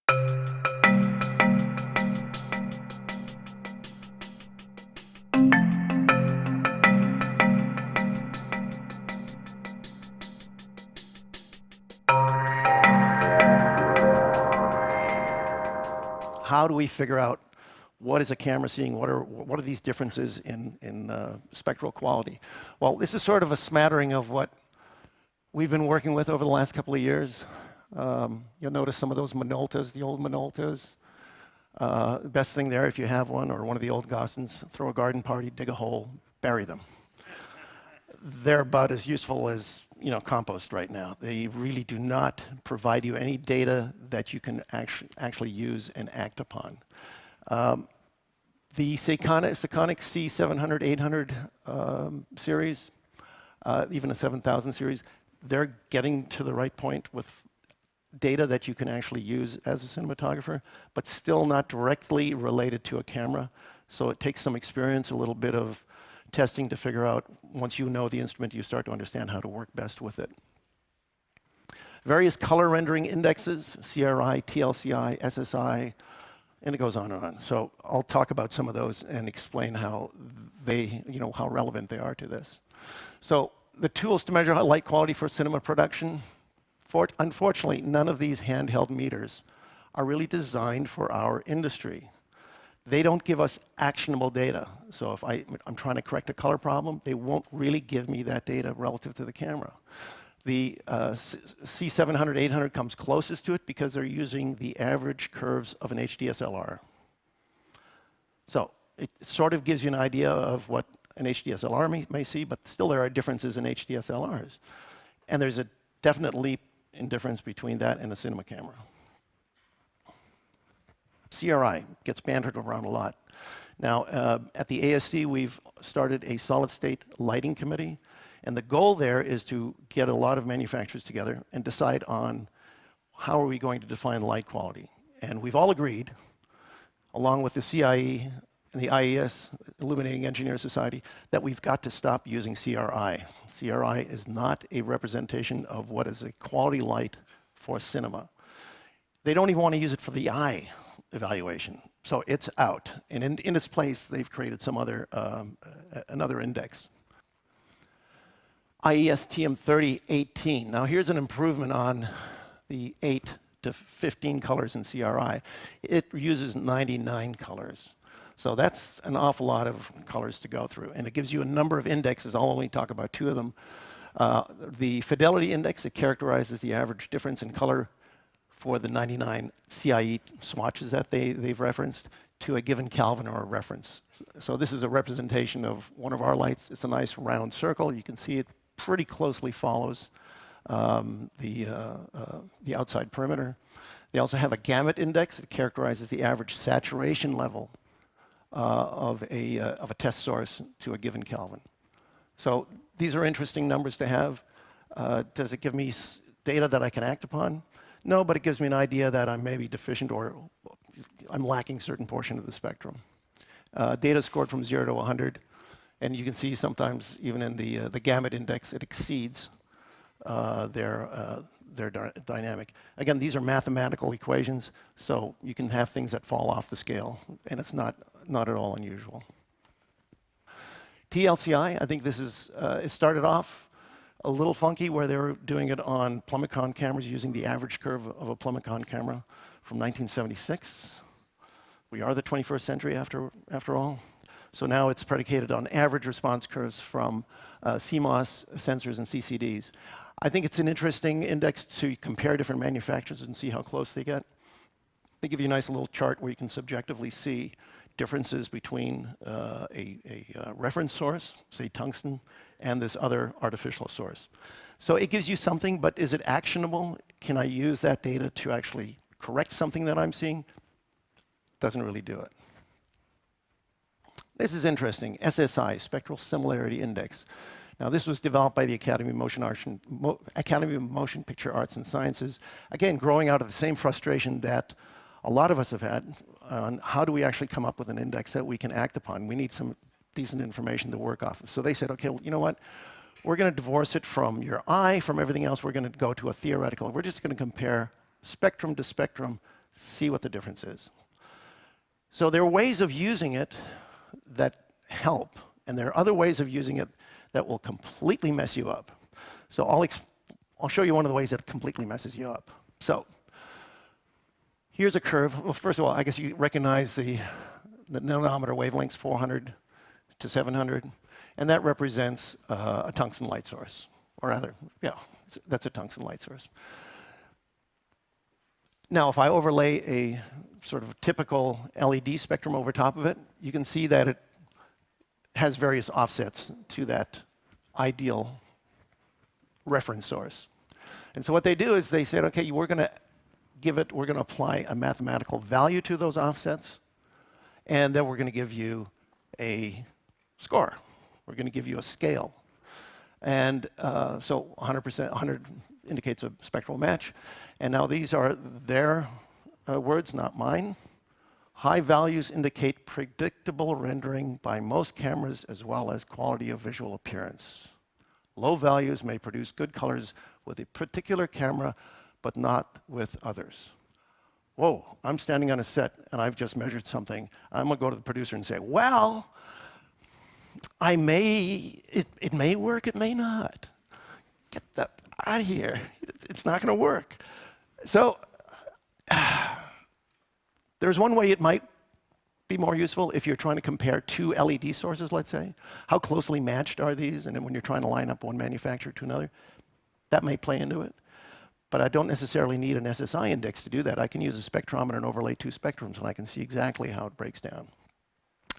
How do we figure out what is a camera seeing? What are these differences in spectral quality? Well, this is sort of a smattering of what we've been working with over the last couple of years. You'll notice some of those Minoltas, the old Minoltas. Best thing there, if you have one, or one of the old Gossens, throw a garden party, dig a hole, bury them. They're about as useful as compost right now. They really do not provide you any data that you can actually use and act upon. The Sekonic C700, 800 series, even a 7000 series, they're getting to the right point with data that you can actually use as a cinematographer, but still not directly related to a camera. So it takes some experience, a little bit of testing to figure out, once you know the instrument, you start to understand how to work best with it. Various color rendering indexes, CRI, TLCI, SSI, and it goes on and on. So I'll talk about some of those and explain how how relevant they are to this. So the tools to measure light quality for cinema production, unfortunately, none of these handheld meters are really designed for our industry. They don't give us actionable data. So if I'm trying to correct a color problem, they won't really give me that data relative to the camera. The C700, 800 comes closest to it because they're using the average curves of an HDSLR. So it sort of gives you an idea of what an HDSLR may see, but still there are differences in HDSLRs. And there's a definite leap in difference between that and a cinema camera. CRI gets bantered around a lot. Now, at the ASC, we've started a solid-state lighting committee. And the goal there is to get a lot of manufacturers together and decide on how are we going to define light quality. And we've all agreed, along with the CIE and the IES, Illuminating Engineers Society, that we've got to stop using CRI. CRI is not a representation of what is a quality light for cinema. They don't even want to use it for the eye evaluation. So it's out. And in its place, they've created some other, another index. IES TM3018. Now here's an improvement on the 8 to 15 colors in CRI. It uses 99 colors. So that's an awful lot of colors to go through. And it gives you a number of indexes. I'll only talk about two of them. The fidelity index, it characterizes the average difference in color for the 99 CIE swatches that they've referenced to a given Kelvin or a reference. So this is a representation of one of our lights. It's a nice round circle. You can see it pretty closely follows the outside perimeter. They also have a gamut index that characterizes the average saturation level of a test source to a given Kelvin. So these are interesting numbers to have. Does it give me data that I can act upon? No, but it gives me an idea that I'm maybe deficient or I'm lacking certain portion of the spectrum. Data scored from 0 to 100. And you can see sometimes even in the gamut index, it exceeds their dynamic. Again, these are mathematical equations, so you can have things that fall off the scale, and it's not at all unusual. TLCI, I think this is, it started off a little funky where they were doing it on Plumicon cameras using the average curve of a Plumicon camera from 1976. We are the 21st century after all. So now it's predicated on average response curves from CMOS sensors and CCDs. I think it's an interesting index to compare different manufacturers and see how close they get. They give you a nice little chart where you can subjectively see differences between a reference source, say tungsten, and this other artificial source. So it gives you something, but is it actionable? Can I use that data to actually correct something that I'm seeing? Doesn't really do it. This is interesting, SSI, Spectral Similarity Index. Now this was developed by the Academy of Motion Picture Arts and Sciences, again, growing out of the same frustration that a lot of us have had on how do we actually come up with an index that we can act upon. We need some decent information to work off of. So they said, okay, well, you know what? We're going to divorce it from your eye, from everything else. We're going to go to a theoretical. We're just going to compare spectrum to spectrum, see what the difference is. So there are ways of using it that help, and there are other ways of using it that will completely mess you up. So I'll show you one of the ways that completely messes you up. So here's a curve. Well, first of all, I guess you recognize the nanometer wavelengths, 400 to 700, and that represents a tungsten light source, or rather, yeah, that's a tungsten light source. Now, if I overlay a sort of typical LED spectrum over top of it, you can see that it has various offsets to that ideal reference source. And so what they do is they said, okay, we're going to apply a mathematical value to those offsets, and then we're going to give you a score. We're going to give you a scale. And so 100%, 100 indicates a spectral match. And now these are their words, not mine. High values indicate predictable rendering by most cameras as well as quality of visual appearance. Low values may produce good colors with a particular camera, but not with others. Whoa, I'm standing on a set and I've just measured something. I'm going to go to the producer and say, well, it may work, it may not. Get that out of here. It's not going to work. So there's one way it might be more useful if you're trying to compare two LED sources, let's say. How closely matched are these? And then when you're trying to line up one manufacturer to another, that may play into it. But I don't necessarily need an SSI index to do that. I can use a spectrometer and overlay two spectrums, and I can see exactly how it breaks down.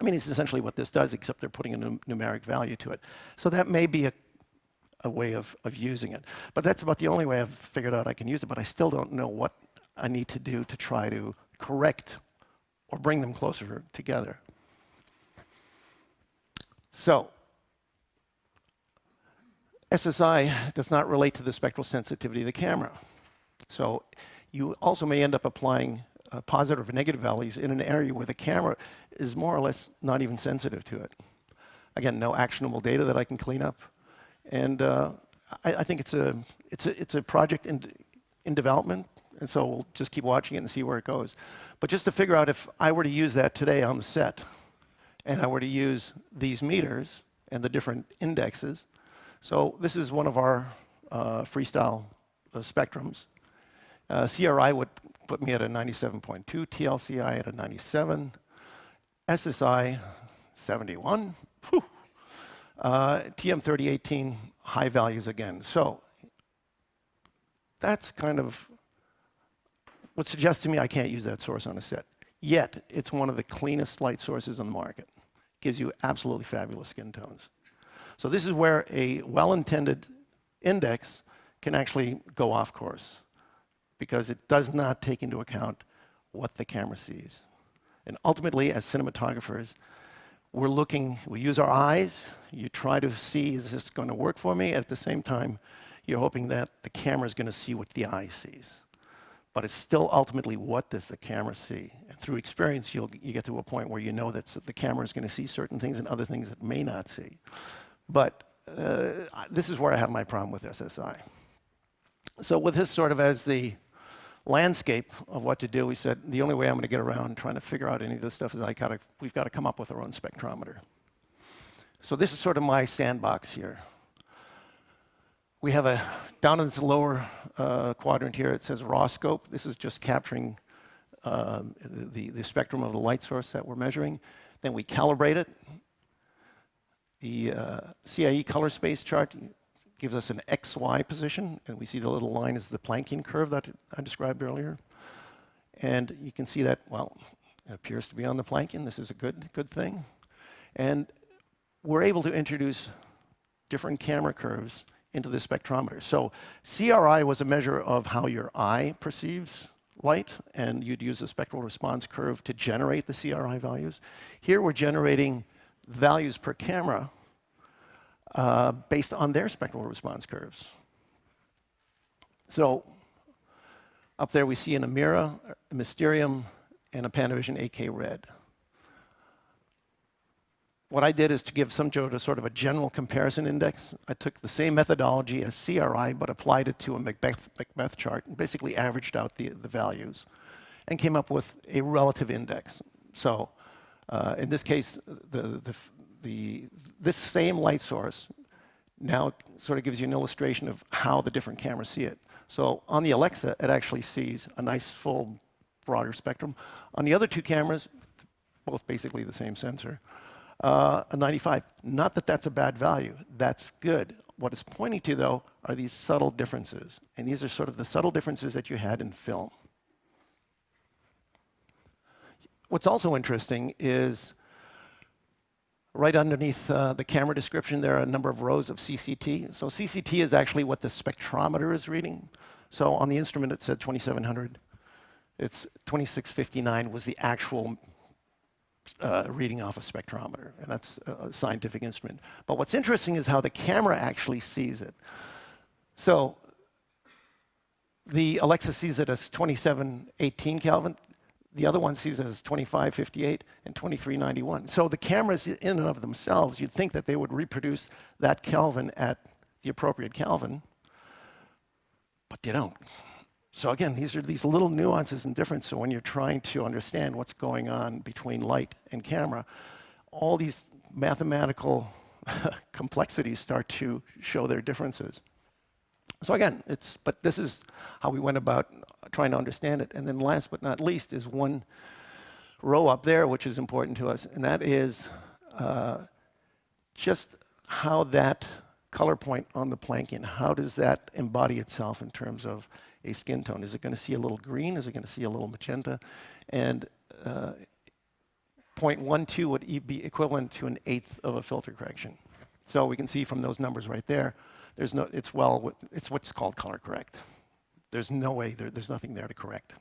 I mean, it's essentially what this does, except they're putting a numeric value to it. So that may be a way of using it. But that's about the only way I've figured out I can use it, but I still don't know what I need to do to try to correct or bring them closer together. So SSI does not relate to the spectral sensitivity of the camera. So you also may end up applying positive or negative values in an area where the camera is more or less not even sensitive to it. Again, no actionable data that I can clean up. And I think it's a project in development, and so we'll just keep watching it and see where it goes. But just to figure out if I were to use that today on the set, and I were to use these meters and the different indexes. So this is one of our freestyle spectrums. CRI would put me at a 97.2, TLCI at a 97, SSI 71, TM3018 high values again. So that's kind of what suggests to me I can't use that source on a set. Yet, it's one of the cleanest light sources on the market. Gives you absolutely fabulous skin tones. So this is where a well-intended index can actually go off course, because it does not take into account what the camera sees. And ultimately, as cinematographers, we use our eyes, you try to see, is this going to work for me? At the same time, you're hoping that the camera is going to see what the eye sees. But it's still ultimately, what does the camera see? And through experience, you get to a point where you know that the camera is going to see certain things and other things it may not see. But this is where I have my problem with SSI. So with this sort of as the landscape of what to do, we said the only way I'm going to get around trying to figure out any of this stuff is we've got to come up with our own spectrometer. So this is sort of my sandbox here. We have down in this lower quadrant here, it says raw scope. This is just capturing the spectrum of the light source that we're measuring. Then we calibrate it. The CIE color space chart gives us an XY position, and we see the little line is the Planckian curve that I described earlier. And you can see that, well, it appears to be on the Planckian. This is a good thing. And we're able to introduce different camera curves into the spectrometer. So CRI was a measure of how your eye perceives light, and you'd use a spectral response curve to generate the CRI values. Here we're generating values per camera based on their spectral response curves. So up there we see an Amira, a Mysterium, and a Panavision 8K red. What I did is to give SumJo sort of a general comparison index. I took the same methodology as CRI, but applied it to a Macbeth chart and basically averaged out the values. and came up with a relative index. So in this case, this same light source now sort of gives you an illustration of how the different cameras see it. So on the Alexa, it actually sees a nice full broader spectrum. On the other two cameras, both basically the same sensor, a 95. Not that that's a bad value. That's good. What it's pointing to, though, are these subtle differences. And these are sort of the subtle differences that you had in film. What's also interesting is right underneath the camera description, there are a number of rows of CCT. So CCT is actually what the spectrometer is reading. So on the instrument, it said 2700. It's 2659 was the actual reading off a spectrometer, and that's a scientific instrument. But what's interesting is how the camera actually sees it. So the Alexa sees it as 2718 Kelvin. The other one sees it as 2558 and 2391. So the cameras in and of themselves, you'd think that they would reproduce that Kelvin at the appropriate Kelvin, but they don't. So again, these are these little nuances and differences. So when you're trying to understand what's going on between light and camera, all these mathematical complexities start to show their differences. So again, but this is how we went about trying to understand it. And then last but not least is one row up there, which is important to us, and that is just how that color point on the Planckian, how does that embody itself in terms of a skin tone? Is it going to see a little green? Is it going to see a little magenta? And 0.12 would be equivalent to an eighth of a filter correction. So we can see from those numbers right there, it's what's called color correct. There's no way, there's nothing there to correct.